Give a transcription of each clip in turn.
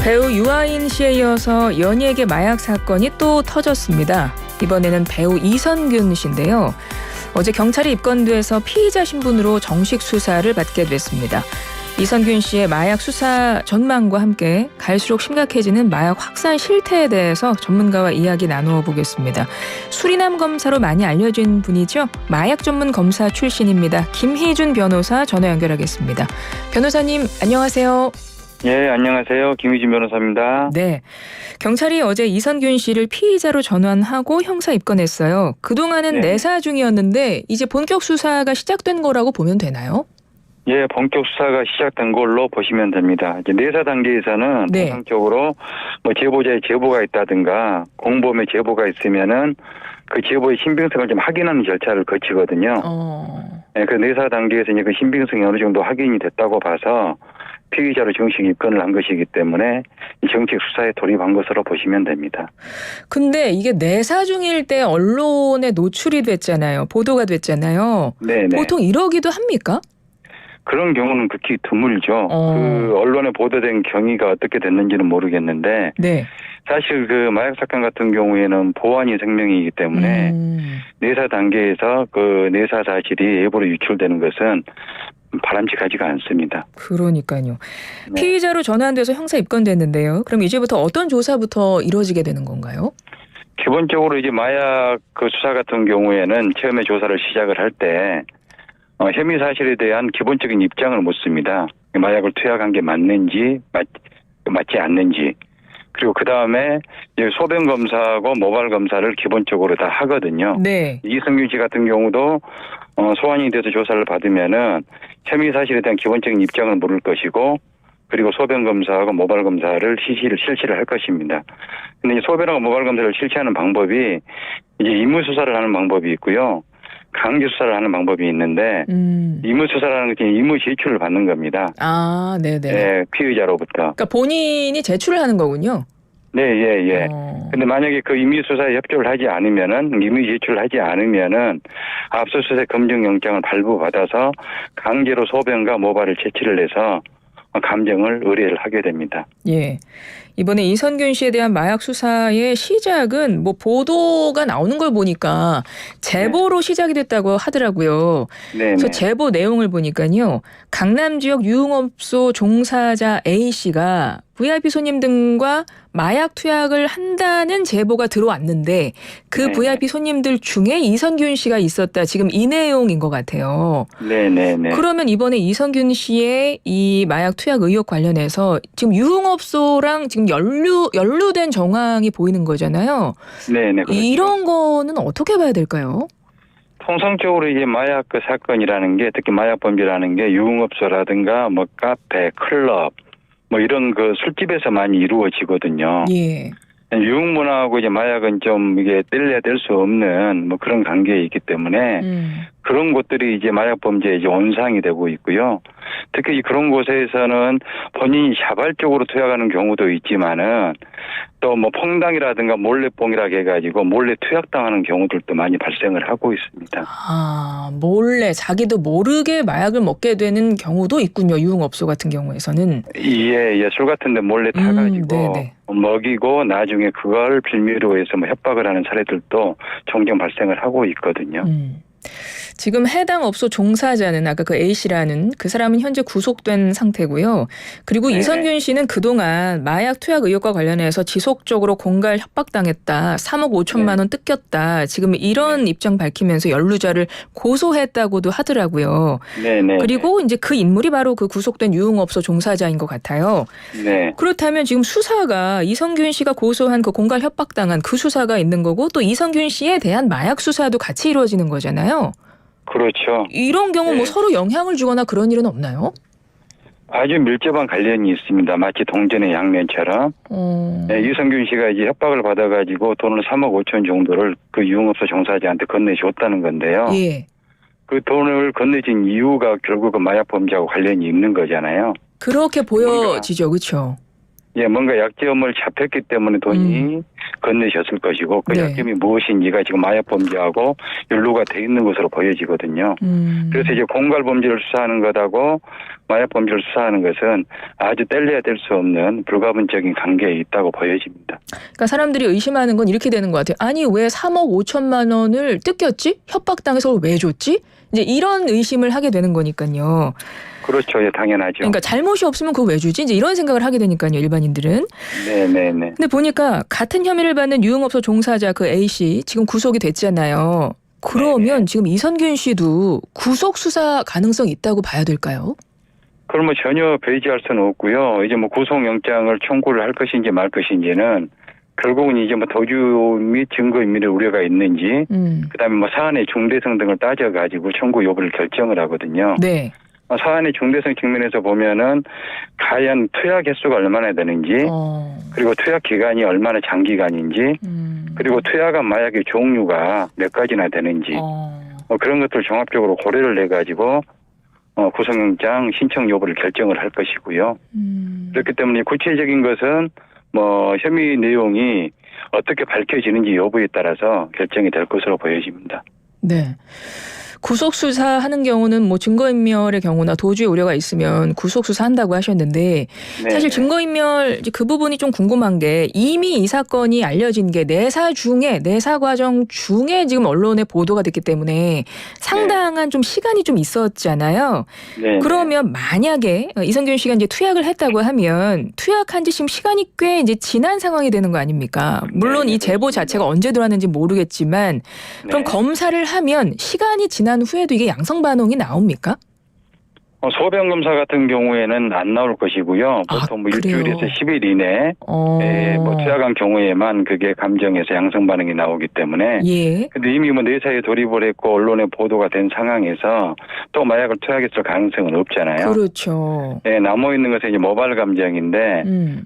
배우 유아인 씨에 이어서 연예계 마약 사건이 또 터졌습니다. 이번에는 배우 이선균 씨인데요. 어제 경찰에 입건돼서 피의자 신분으로 정식 수사를 받게 됐습니다. 이선균 씨의 마약 수사 전망과 함께 갈수록 심각해지는 마약 확산 실태에 대해서 전문가와 이야기 나누어 보겠습니다. 수리남 검사로 많이 알려진 분이죠. 마약 전문 검사 출신입니다. 김희준 변호사 전화 연결하겠습니다. 변호사님 안녕하세요. 예, 안녕하세요. 김희준 변호사입니다. 네, 경찰이 어제 이선균 씨를 피의자로 전환하고 형사 입건했어요. 그동안은 네. 내사 중이었는데 이제 본격 수사가 시작된 거라고 보면 되나요? 예, 본격 수사가 시작된 걸로 보시면 됩니다. 이제 내사 단계에서는 네. 통상적으로 뭐 제보자의 제보가 있다든가 공범의 제보가 있으면은 그 제보의 신빙성을 좀 확인하는 절차를 거치거든요. 예, 그 내사 단계에서 이제 그 신빙성이 어느 정도 확인이 됐다고 봐서 피의자로 정식 입건을 한 것이기 때문에 정식 수사에 돌입한 것으로 보시면 됩니다. 근데 이게 내사 중일 때 언론에 노출이 됐잖아요. 보도가 됐잖아요. 네네. 보통 이러기도 합니까? 그런 경우는 극히 드물죠. 그 언론에 보도된 경위가 어떻게 됐는지는 모르겠는데 네. 사실 그 마약 사건 같은 경우에는 보안이 생명이기 때문에 내사 단계에서 그 내사 사실이 외부로 유출되는 것은 바람직하지가 않습니다. 그러니까요. 네. 피의자로 전환돼서 형사 입건됐는데요. 그럼 이제부터 어떤 조사부터 이루어지게 되는 건가요? 기본적으로 이제 마약 그 수사 같은 경우에는 처음에 조사를 시작을 할 때 혐의 사실에 대한 기본적인 입장을 묻습니다. 마약을 투약한 게 맞는지 맞지 않는지. 그리고 그 다음에 소변 검사하고 모발 검사를 기본적으로 다 하거든요. 네. 이선균 씨 같은 경우도 소환이 돼서 조사를 받으면은 혐의 사실에 대한 기본적인 입장을 물을 것이고, 그리고 소변 검사하고 모발 검사를 실시를 할 것입니다. 근데 소변하고 모발 검사를 실시하는 방법이 이제 임무 수사를 하는 방법이 있고요, 강제 수사를 하는 방법이 있는데 임무 수사라는 것은 임무 제출을 받는 겁니다. 아, 네네. 네, 피의자로부터. 그러니까 본인이 제출을 하는 거군요. 네, 예. 근데 만약에 그 임의 수사에 협조를 하지 않으면은, 임의 제출을 하지 않으면은 압수수색 검증영장을 발부받아서 강제로 소변과 모발을 채취를 해서 감정을 의뢰를 하게 됩니다. 예. 이번에 이선균 씨에 대한 마약 수사의 시작은 뭐 보도가 나오는 걸 보니까 제보로 시작이 됐다고 하더라고요. 네. 그래서 제보 내용을 보니까요. 강남 지역 유흥업소 종사자 A 씨가 VIP 손님 등과 마약 투약을 한다는 제보가 들어왔는데 그 네. VIP 손님들 중에 이선균 씨가 있었다. 지금 이 내용인 것 같아요. 네. 그러면 이번에 이선균 씨의 이 마약 투약 의혹 관련해서 지금 유흥업소랑 지금 연루된 정황이 보이는 거잖아요. 네. 그렇죠. 이런 거는 어떻게 봐야 될까요? 통상적으로 이제 마약 그 사건이라는 게, 특히 마약 범죄라는 게 유흥업소라든가 뭐 카페, 클럽 뭐 이런 그 술집에서 많이 이루어지거든요. 예. 유흥문화하고 이제 마약은 좀 이게 뗄래야 뗄 수 없는 뭐 그런 관계에 있기 때문에 그런 곳들이 이제 마약 범죄의 이제 온상이 되고 있고요. 특히 그런 곳에서는 본인이 자발적으로 투약하는 경우도 있지만은 또 뭐 퐁당이라든가 몰래뽕이라 해가지고 몰래 투약당하는 경우들도 많이 발생을 하고 있습니다. 아, 몰래 자기도 모르게 마약을 먹게 되는 경우도 있군요. 유흥업소 같은 경우에서는. 예. 술 같은데 몰래 타가지고 네네. 먹이고 나중에 그걸 빌미로 해서 뭐 협박을 하는 사례들도 종종 발생을 하고 있거든요. 지금 해당 업소 종사자는 아까 그 A씨라는 그 사람은 현재 구속된 상태고요. 그리고 네네. 이선균 씨는 그동안 마약 투약 의혹과 관련해서 지속적으로 공갈 협박당했다. 3억 5천만 원 뜯겼다. 지금 이런 입장 밝히면서 연루자를 고소했다고도 하더라고요. 네네. 그리고 이제 그 인물이 바로 그 구속된 유흥업소 종사자인 것 같아요. 네. 그렇다면 지금 수사가 이선균 씨가 고소한 그 공갈 협박당한 그 수사가 있는 거고 또 이선균 씨에 대한 마약 수사도 같이 이루어지는 거잖아요. 그렇죠. 이런 경우 뭐 네. 서로 영향을 주거나 그런 일은 없나요? 아주 밀접한 관련이 있습니다. 마치 동전의 양면처럼. 네, 이선균 씨가 이제 협박을 받아가지고 돈을 3억 5천 정도를 그 유흥업소 종사자한테 건네줬다는 건데요. 예. 그 돈을 건네진 이유가 결국은 마약 범죄하고 관련이 있는 거잖아요. 그렇게 보여지죠. 그렇죠? 예, 뭔가 약점을 잡혔기 때문에 돈이 건네셨을 것이고 그 네. 약점이 무엇인지가 지금 마약 범죄하고 연루가 돼 있는 것으로 보여지거든요. 그래서 이제 공갈 범죄를 수사하는 것하고 마약 범죄를 수사하는 것은 아주 뗄래야 뗄 수 없는 불가분적인 관계에 있다고 보여집니다. 그러니까 사람들이 의심하는 건 이렇게 되는 것 같아요. 아니 왜 3억 5천만 원을 뜯겼지? 협박당해서 왜 줬지? 이제 이런 의심을 하게 되는 거니까요. 그렇죠. 예, 당연하죠. 그러니까 잘못이 없으면 그거 왜 주지? 이제 이런 생각을 하게 되니까요. 일반인들은. 네네네. 근데 보니까 같은 혐의를 받는 유흥업소 종사자 그 A 씨 지금 구속이 됐잖아요. 그러면 지금 이선균 씨도 구속 수사 가능성이 있다고 봐야 될까요? 그럼 뭐 전혀 배제할 수는 없고요. 이제 뭐 구속영장을 청구를 할 것인지 말 것인지는 결국은 이제 뭐 도주 및 증거인멸의 우려가 있는지, 그다음에 뭐 사안의 중대성 등을 따져가지고 청구 여부를 결정을 하거든요. 네. 사안의 중대성 측면에서 보면은 과연 투약 횟수가 얼마나 되는지, 그리고 투약 기간이 얼마나 장기간인지, 그리고 투약한 마약의 종류가 몇 가지나 되는지, 그런 것들 종합적으로 고려를 해가지고 구속영장 신청 여부를 결정을 할 것이고요. 그렇기 때문에 구체적인 것은 뭐 혐의 내용이 어떻게 밝혀지는지 여부에 따라서 결정이 될 것으로 보여집니다. 네. 구속 수사하는 경우는 뭐 증거인멸의 경우나 도주의 우려가 있으면 구속 수사한다고 하셨는데 사실 증거인멸 그 부분이 좀 궁금한 게 이미 이 사건이 알려진 게 내사 과정 중에 지금 언론에 보도가 됐기 때문에 상당한 좀 시간이 좀 있었잖아요. 네. 그러면 만약에 이선균 씨가 이제 투약을 했다고 하면 투약한 지 지금 시간이 꽤 이제 지난 상황이 되는 거 아닙니까? 물론 이 제보 자체가 언제 들어왔는지 모르겠지만 그럼 검사를 하면 시간이 지난 후에도 이게 양성 반응이 나옵니까? 소변 검사 같은 경우에는 안 나올 것이고요. 보통 뭐 일주일에서 10일 이내 뭐 투약한 경우에만 그게 감정에서 양성 반응이 나오기 때문에. 예. 근데 이미 뭐 내사에 돌입을 했고 언론에 보도가 된 상황에서 또 마약을 투약했을 가능성은 없잖아요. 그렇죠. 네, 남아 있는 것은 이제 모발 감정인데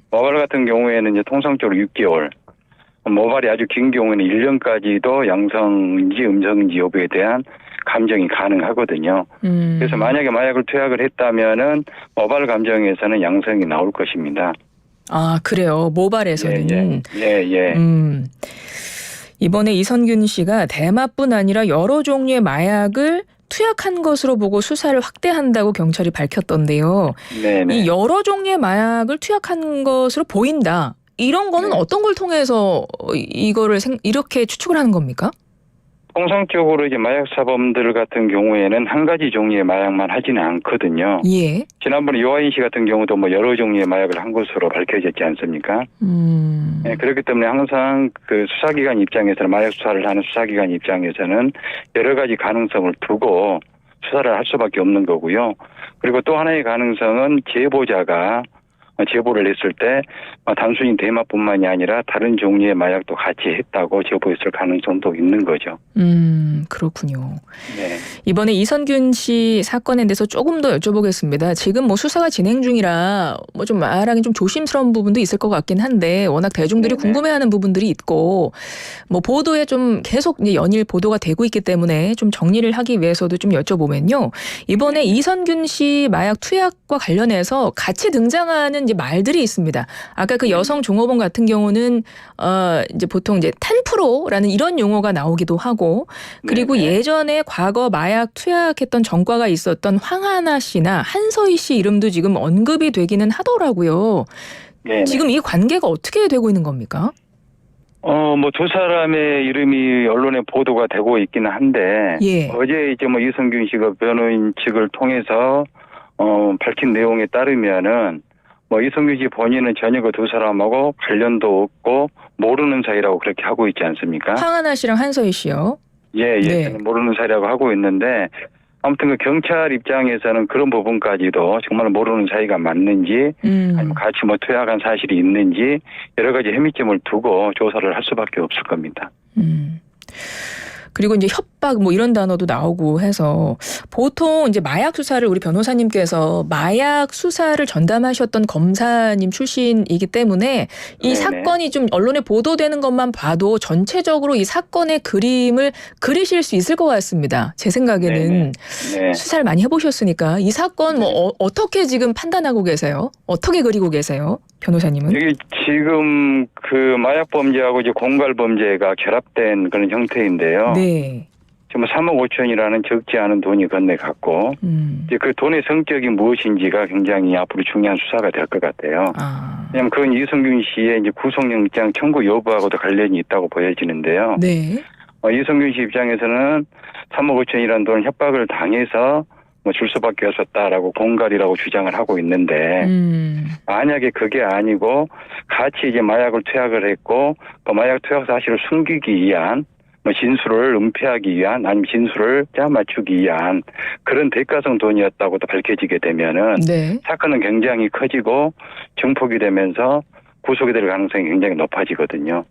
모발 같은 경우에는 이제 통상적으로 6개월. 모발이 아주 긴 경우에는 1년까지도 양성인지 음성인지 여부에 대한 감정이 가능하거든요. 그래서 만약에 마약을 투약을 했다면은 모발 감정에서는 양성이 나올 것입니다. 아, 그래요. 모발에서는. 예. 이번에 이선균 씨가 대마뿐 아니라 여러 종류의 마약을 투약한 것으로 보고 수사를 확대한다고 경찰이 밝혔던데요. 네네. 이 여러 종류의 마약을 투약한 것으로 보인다. 이런 거는 어떤 걸 통해서 이거를 이렇게 추측을 하는 겁니까? 통상적으로 이제 마약 사범들 같은 경우에는 한 가지 종류의 마약만 하지는 않거든요. 예. 지난번에 요하인 씨 같은 경우도 뭐 여러 종류의 마약을 한 것으로 밝혀졌지 않습니까? 네, 그렇기 때문에 항상 그 수사기관 입장에서는 마약 수사를 하는 수사기관 입장에서는 여러 가지 가능성을 두고 수사를 할 수밖에 없는 거고요. 그리고 또 하나의 가능성은 제보자가 제보를 했을 때 단순히 대마뿐만이 아니라 다른 종류의 마약도 같이 했다고 제보했을 가능성도 있는 거죠. 그렇군요. 네. 이번에 이선균 씨 사건에 대해서 조금 더 여쭤보겠습니다. 지금 뭐 수사가 진행 중이라 뭐 좀 말하기 좀 조심스러운 부분도 있을 것 같긴 한데 워낙 대중들이 궁금해하는 부분들이 있고 뭐 보도에 좀 계속 이제 연일 보도가 되고 있기 때문에 좀 정리를 하기 위해서도 좀 여쭤보면요. 이번에 이선균 씨 마약 투약과 관련해서 같이 등장하는 이제 말들이 있습니다. 아까 그 여성 종업원 같은 경우는 이제 보통 이제 탄프로라는 이런 용어가 나오기도 하고 그리고 예전에 과거 마약 투약했던 전과가 있었던 황하나 씨나 한서희 씨 이름도 지금 언급이 되기는 하더라고요. 네네. 지금 이 관계가 어떻게 되고 있는 겁니까? 뭐 두 사람의 이름이 언론에 보도가 되고 있기는 한데 어제 이제 뭐 이선균 씨가 변호인 측을 통해서 밝힌 내용에 따르면은 뭐 이선균 씨 본인은 전혀 그 두 사람하고 관련도 없고 모르는 사이라고 그렇게 하고 있지 않습니까? 황하나 씨랑 한서희 씨요. 예. 모르는 사이라고 하고 있는데 아무튼 그 경찰 입장에서는 그런 부분까지도 정말 모르는 사이가 맞는지 아니면 같이 뭐 투약한 사실이 있는지 여러 가지 혐의점을 두고 조사를 할 수밖에 없을 겁니다. 그리고 이제 협박 뭐 이런 단어도 나오고 해서 보통 이제 마약 수사를 우리 변호사님께서 마약 수사를 전담하셨던 검사님 출신이기 때문에 이 사건이 좀 언론에 보도되는 것만 봐도 전체적으로 이 사건의 그림을 그리실 수 있을 것 같습니다. 제 생각에는 수사를 많이 해보셨으니까 이 사건 뭐 어떻게 지금 판단하고 계세요? 어떻게 그리고 계세요? 변호사님은? 여기 지금 그 마약 범죄하고 이제 공갈 범죄가 결합된 그런 형태인데요. 네. 지금 3억 5천이라는 적지 않은 돈이 건네갔고 이제 그 돈의 성격이 무엇인지가 굉장히 앞으로 중요한 수사가 될 것 같아요. 왜냐하면 그건 이성균 씨의 이제 구속영장 청구 여부하고도 관련이 있다고 보여지는데요. 네. 이성균 씨 입장에서는 3억 5천이라는 돈을 협박을 당해서 뭐 줄 수밖에 없었다라고 공갈이라고 주장을 하고 있는데 만약에 그게 아니고 같이 이제 마약을 투약을 했고 그 마약 투약 사실을 숨기기 위한 뭐 진술을 은폐하기 위한 아니면 진술을 짜맞추기 위한 그런 대가성 돈이었다고도 밝혀지게 되면은 네. 사건은 굉장히 커지고 증폭이 되면서 구속이 될 가능성이 굉장히 높아지거든요.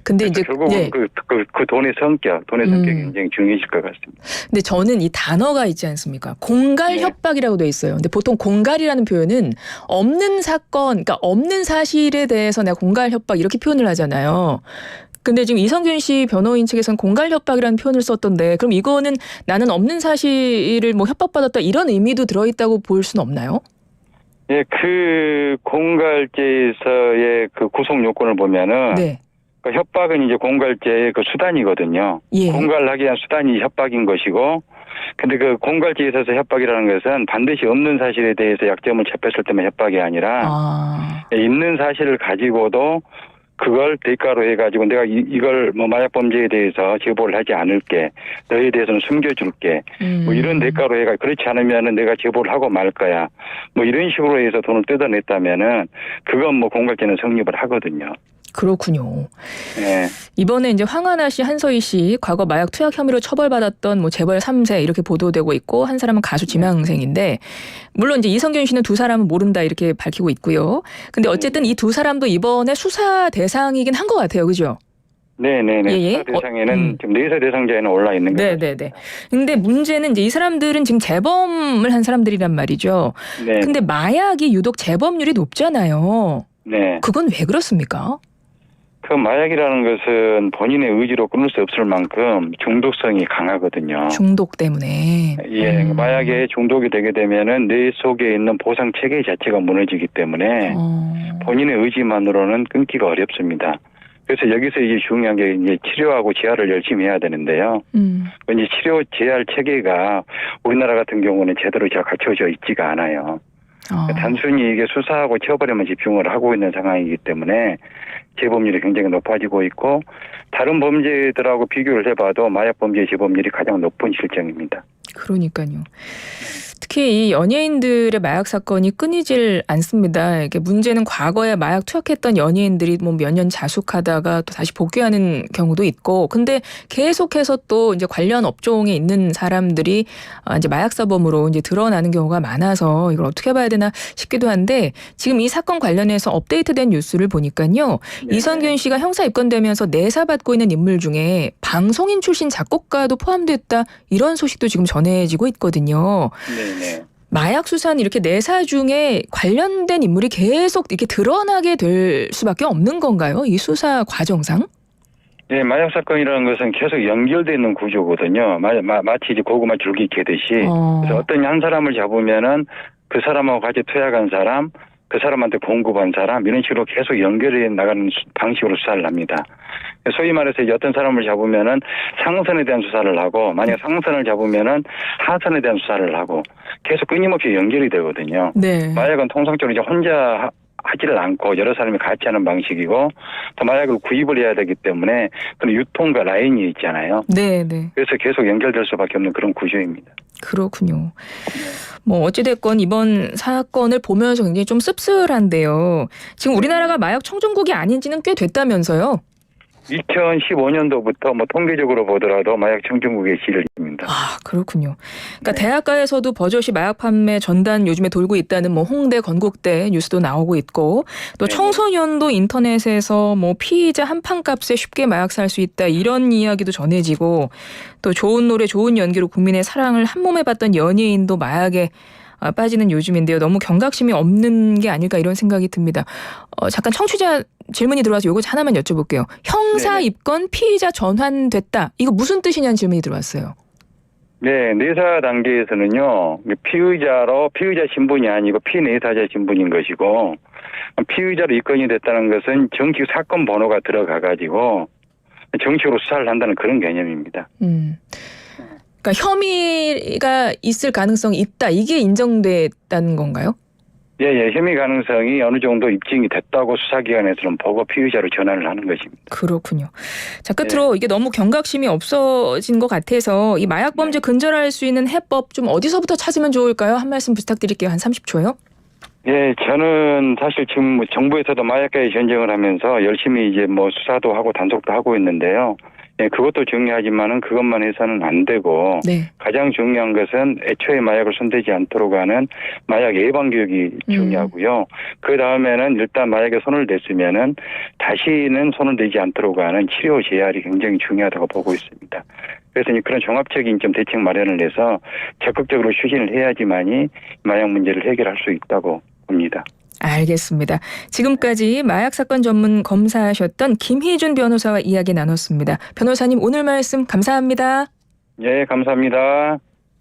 근데 이제 결국은 예. 그 돈의 성격이 굉장히 중요해질 것 같습니다. 근데 저는 이 단어가 있지 않습니까? 공갈 네. 협박이라고 돼 있어요. 근데 보통 공갈이라는 표현은 없는 사건, 그러니까 없는 사실에 대해서 내가 공갈 협박 이렇게 표현을 하잖아요. 근데 지금 이성균 씨 변호인 측에서는 공갈 협박이라는 표현을 썼던데 그럼 이거는 나는 없는 사실을 뭐 협박받았다 이런 의미도 들어있다고 볼 수는 없나요? 예, 그 공갈죄에서의 그 구속 요건을 보면은 네. 그 협박은 이제 공갈죄의 그 수단이거든요. 예. 공갈하기 위한 수단이 협박인 것이고, 근데 그 공갈죄에 있어서 협박이라는 것은 반드시 없는 사실에 대해서 약점을 잡혔을 때만 협박이 아니라 있는 사실을 가지고도 그걸 대가로 해가지고 내가 이걸 뭐 마약 범죄에 대해서 제보를 하지 않을게, 너에 대해서는 숨겨줄게, 뭐 이런 대가로 해가 그렇지 않으면은 내가 제보를 하고 말 거야, 뭐 이런 식으로 해서 돈을 뜯어냈다면은 그건 뭐 공갈죄는 성립을 하거든요. 그렇군요. 네. 이번에 이제 황하나 씨, 한서희 씨 과거 마약 투약 혐의로 처벌받았던 뭐 재벌 3세 이렇게 보도되고 있고 한 사람은 가수 지망생인데 물론 이제 이성균 씨는 두 사람은 모른다 이렇게 밝히고 있고요. 근데 어쨌든 이 두 사람도 이번에 수사 대상이긴 한 것 같아요, 그죠? 네네네. 예. 수사 대상에는 지금 내사 대상자에는 올라 있는 거죠. 네네네. 근데 문제는 이제 이 사람들은 지금 재범을 한 사람들이란 말이죠. 네. 근데 마약이 유독 재범률이 높잖아요. 네. 그건 왜 그렇습니까? 그 마약이라는 것은 본인의 의지로 끊을 수 없을 만큼 중독성이 강하거든요. 중독 때문에. 예, 마약에 중독이 되게 되면은 뇌 속에 있는 보상 체계 자체가 무너지기 때문에 본인의 의지만으로는 끊기가 어렵습니다. 그래서 여기서 이제 중요한 게 이제 치료하고 재활을 열심히 해야 되는데요. 이제 치료 재활 체계가 우리나라 같은 경우는 제대로 잘 갖춰져 있지가 않아요. 단순히 이게 수사하고 처벌에만 집중을 하고 있는 상황이기 때문에 재범률이 굉장히 높아지고 있고 다른 범죄들하고 비교를 해봐도 마약 범죄 재범률이 가장 높은 실정입니다. 그러니까요. 특히 이 연예인들의 마약 사건이 끊이질 않습니다. 이게 문제는 과거에 마약 투약했던 연예인들이 뭐 몇 년 자숙하다가 또 다시 복귀하는 경우도 있고, 근데 계속해서 또 이제 관련 업종에 있는 사람들이 이제 마약 사범으로 이제 드러나는 경우가 많아서 이걸 어떻게 봐야 되나 싶기도 한데 지금 이 사건 관련해서 업데이트된 뉴스를 보니까요, 네. 이성균 씨가 형사 입건되면서 내사받고 있는 인물 중에 방송인 출신 작곡가도 포함됐다 이런 소식도 지금 전해지고 있거든요. 네네. 마약 수사는 이렇게 내사 중에 관련된 인물이 계속 이렇게 드러나게 될 수밖에 없는 건가요? 이 수사 과정상? 네, 마약 사건이라는 것은 계속 연결되어 있는 구조거든요. 마치 이제 고구마 줄기 캐듯이. 그래서 어떤 한 사람을 잡으면은 그 사람하고 같이 투약한 사람, 그 사람한테 공급한 사람 이런 식으로 계속 연결해 나가는 방식으로 수사를 합니다. 소위 말해서 이제 어떤 사람을 잡으면은 상선에 대한 수사를 하고 만약 상선을 잡으면은 하선에 대한 수사를 하고 계속 끊임없이 연결이 되거든요. 네. 마약은 통상적으로 이제 혼자 하지를 않고 여러 사람이 같이 하는 방식이고 또 마약을 구입을 해야 되기 때문에 그런 유통과 라인이 있잖아요. 네, 네. 그래서 계속 연결될 수밖에 없는 그런 구조입니다. 그렇군요. 뭐 어찌됐건 이번 사건을 보면서 굉장히 좀 씁쓸한데요. 지금 우리나라가 마약 청정국이 아닌 지는 꽤 됐다면서요? 2015년도부터 뭐 통계적으로 보더라도 마약 청정국의 시절입니다. 아, 그렇군요. 그러니까 대학가에서도 버젓이 마약 판매 전단 요즘에 돌고 있다는 뭐 홍대, 건국대 뉴스도 나오고 있고 또 청소년도 인터넷에서 뭐 피의자 한 판값에 쉽게 마약 살 수 있다 이런 이야기도 전해지고 또 좋은 노래, 좋은 연기로 국민의 사랑을 한 몸에 받던 연예인도 마약에 빠지는 요즘인데요. 너무 경각심이 없는 게 아닐까 이런 생각이 듭니다. 잠깐 청취자 질문이 들어와서 요거 하나만 여쭤볼게요. 형사 네네. 입건 피의자 전환됐다. 이거 무슨 뜻이냐는 질문이 들어왔어요. 네, 내사 단계에서는요, 피의자 신분이 아니고 피내사자 신분인 것이고, 피의자로 입건이 됐다는 것은 정식 사건 번호가 들어가가지고 정식으로 수사를 한다는 그런 개념입니다. 그러니까 혐의가 있을 가능성이 있다. 이게 인정됐다는 건가요? 예, 혐의 가능성이 어느 정도 입증이 됐다고 수사기관에서는 보고 피의자로 전환을 하는 것입니다. 그렇군요. 자, 끝으로 이게 너무 경각심이 없어진 것 같아서 이 마약 범죄 근절할 수 있는 해법 좀 어디서부터 찾으면 좋을까요? 한 말씀 부탁드릴게요. 한 30초요. 예, 저는 사실 지금 정부에서도 마약과의 전쟁을 하면서 열심히 이제 수사도 하고 단속도 하고 있는데요. 예, 그것도 중요하지만은 그것만 해서는 안 되고 네. 가장 중요한 것은 애초에 마약을 손대지 않도록 하는 마약 예방 교육이 중요하고요. 그 다음에는 일단 마약에 손을 댔으면은 다시는 손을 대지 않도록 하는 치료 재활이 굉장히 중요하다고 보고 있습니다. 그래서 이제 그런 종합적인 좀 대책 마련을 해서 적극적으로 추진을 해야지만이 마약 문제를 해결할 수 있다고 봅니다. 알겠습니다. 지금까지 마약 사건 전문 검사하셨던 김희준 변호사와 이야기 나눴습니다. 변호사님 오늘 말씀 감사합니다. 예, 감사합니다.